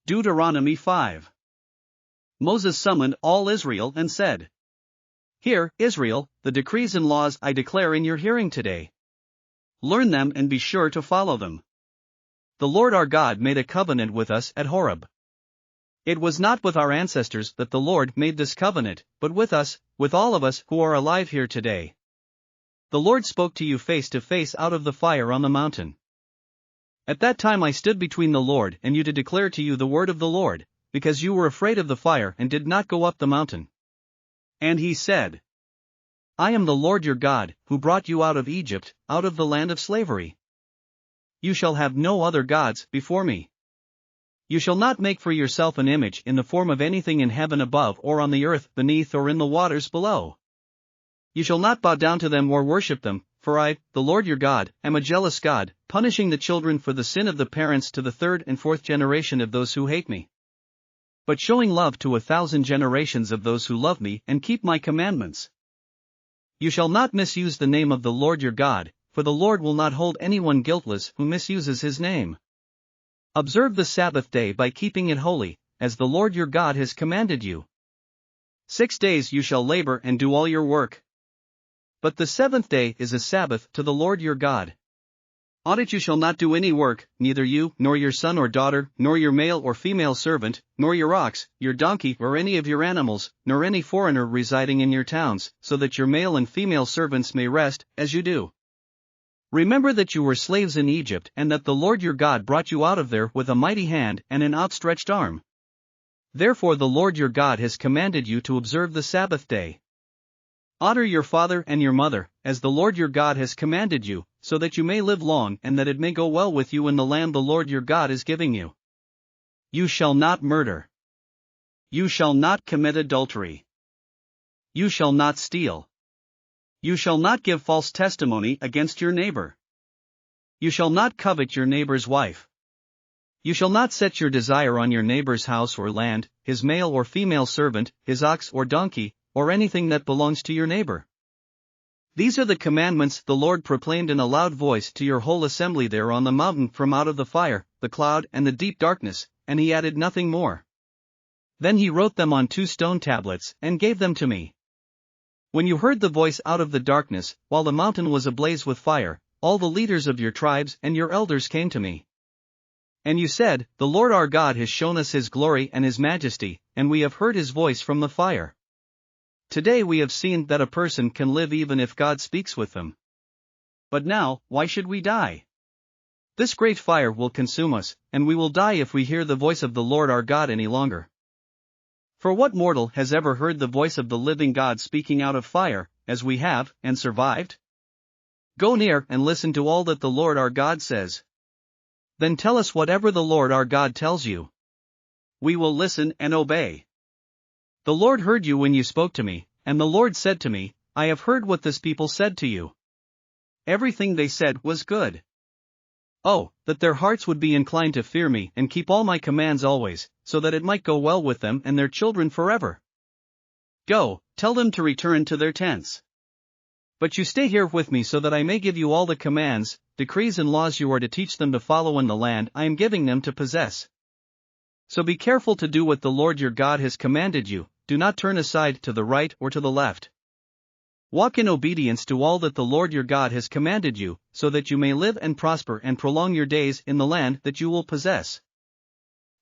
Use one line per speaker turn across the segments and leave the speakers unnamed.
Deuteronomy 5. Moses summoned all Israel and said, "Hear, Israel, the decrees and laws I declare in your hearing today. Learn them and be sure to follow them. The Lord our God made a covenant with us at Horeb. It was not with our ancestors that the Lord made this covenant, but with us, with all of us who are alive here today. The Lord spoke to you face to face out of the fire on the mountain. At that time I stood between the Lord and you to declare to you the word of the Lord, because you were afraid of the fire and did not go up the mountain. And he said, I am the Lord your God, who brought you out of Egypt, out of the land of slavery. You shall have no other gods before me. You shall not make for yourself an image in the form of anything in heaven above or on the earth beneath or in the waters below. You shall not bow down to them or worship them, for I, the Lord your God, am a jealous God, punishing the children for the sin of the parents to the third and fourth generation of those who hate me, but showing love to 1,000 generations of those who love me and keep my commandments. You shall not misuse the name of the Lord your God, for the Lord will not hold anyone guiltless who misuses his name. Observe the Sabbath day by keeping it holy, as the Lord your God has commanded you. 6 days you shall labor and do all your work. But the seventh day is a Sabbath to the Lord your God. On it you shall not do any work, neither you, nor your son or daughter, nor your male or female servant, nor your ox, your donkey or any of your animals, nor any foreigner residing in your towns, so that your male and female servants may rest, as you do. Remember that you were slaves in Egypt and that the Lord your God brought you out of there with a mighty hand and an outstretched arm. Therefore the Lord your God has commanded you to observe the Sabbath day. Honor your father and your mother, as the Lord your God has commanded you, so that you may live long and that it may go well with you in the land the Lord your God is giving you. You shall not murder. You shall not commit adultery. You shall not steal. You shall not give false testimony against your neighbor. You shall not covet your neighbor's wife. You shall not set your desire on your neighbor's house or land, his male or female servant, his ox or donkey, or anything that belongs to your neighbor. These are the commandments the Lord proclaimed in a loud voice to your whole assembly there on the mountain from out of the fire, the cloud and the deep darkness, and he added nothing more. Then he wrote them on 2 stone tablets and gave them to me. When you heard the voice out of the darkness, while the mountain was ablaze with fire, all the leaders of your tribes and your elders came to me. And you said, The Lord our God has shown us his glory and his majesty, and we have heard his voice from the fire. Today we have seen that a person can live even if God speaks with them. But now, why should we die? This great fire will consume us, and we will die if we hear the voice of the Lord our God any longer. For what mortal has ever heard the voice of the living God speaking out of fire, as we have, and survived? Go near and listen to all that the Lord our God says. Then tell us whatever the Lord our God tells you. We will listen and obey. The Lord heard you when you spoke to me, and the Lord said to me, I have heard what this people said to you. Everything they said was good. Oh, that their hearts would be inclined to fear me and keep all my commands always, so that it might go well with them and their children forever. Go, tell them to return to their tents. But you stay here with me so that I may give you all the commands, decrees and laws you are to teach them to follow in the land I am giving them to possess. So be careful to do what the Lord your God has commanded you. Do not turn aside to the right or to the left. Walk in obedience to all that the Lord your God has commanded you, so that you may live and prosper and prolong your days in the land that you will possess.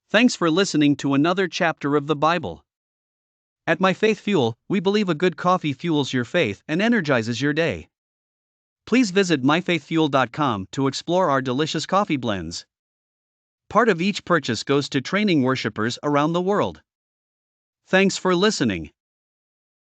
Thanks for listening to another chapter of the Bible. At My Faith Fuel, we believe a good coffee fuels your faith and energizes your day. Please visit myfaithfuel.com to explore our delicious coffee blends. Part of each purchase goes to training worshipers around the world. Thanks for listening.